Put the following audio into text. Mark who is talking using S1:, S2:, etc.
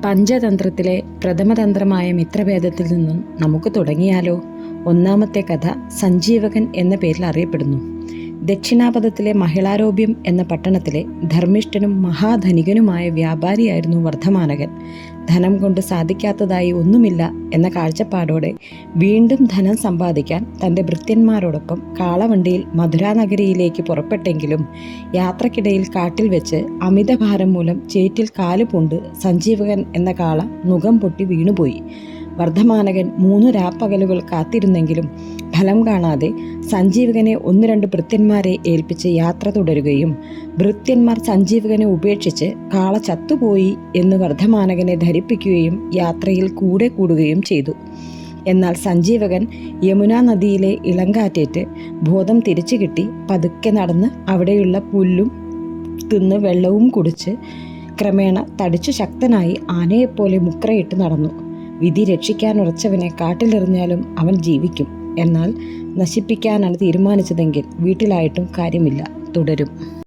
S1: പഞ്ചതന്ത്രത്തിലെ പ്രഥമതന്ത്രമായ മിത്രഭേദത്തിൽ നിന്നും നമുക്ക് തുടങ്ങിയാലോ? ഒന്നാമത്തെ കഥ സഞ്ജീവകൻ എന്ന പേരിൽ അറിയപ്പെടുന്നു. ദക്ഷിണാപഥത്തിലെ മഹിളാരോപ്യം എന്ന പട്ടണത്തിലെ ധർമ്മിഷ്ഠനും മഹാധനികനുമായ വ്യാപാരിയായിരുന്നു വർദ്ധമാനകൻ. ധനം കൊണ്ട് സാധിക്കാത്തതായി ഒന്നുമില്ല എന്ന കാഴ്ചപ്പാടോടെ വീണ്ടും ധനം സമ്പാദിക്കാൻ തൻ്റെ ഭൃത്യന്മാരോടൊപ്പം കാളവണ്ടിയിൽ മധുരാനഗരിയിലേക്ക് പുറപ്പെട്ടെങ്കിലും യാത്രക്കിടയിൽ കാട്ടിൽ വെച്ച് അമിതഭാരം മൂലം ചേറ്റിൽ കാലുപൂണ്ട് സഞ്ജീവകൻ എന്ന കാള നുകം പൊട്ടി വീണുപോയി. വർദ്ധമാനകൻ 3 രാപ്പകലുകൾ കാത്തിരുന്നെങ്കിലും ഫലം കാണാതെ സഞ്ജീവകനെ 1-2 ഭൃത്യന്മാരെ ഏൽപ്പിച്ച് യാത്ര തുടരുകയും ഭൃത്യന്മാർ സഞ്ജീവകനെ ഉപേക്ഷിച്ച് കാള ചത്തുപോയി എന്ന് വർദ്ധമാനകനെ ധരിപ്പിക്കുകയും യാത്രയിൽ കൂടെ കൂടുകയും ചെയ്തു. എന്നാൽ സഞ്ജീവകൻ യമുനാ നദിയിലെ ഇളങ്കാറ്റേറ്റ് ബോധം തിരിച്ചു കിട്ടി പതുക്കെ നടന്ന് അവിടെയുള്ള പുല്ലും തിന്ന് വെള്ളവും കുടിച്ച് ക്രമേണ തടിച്ചു ശക്തനായി ആനയെപ്പോലെ മുക്രയിട്ട് നടന്നു. വിധി രക്ഷിക്കാനുറച്ചവനെ കാട്ടിലെറിഞ്ഞാലും അവൻ ജീവിക്കും. എന്നാൽ നശിപ്പിക്കാനാണ് തീരുമാനിച്ചതെങ്കിൽ വീട്ടിലായിട്ടും കാര്യമില്ല. തുടരും.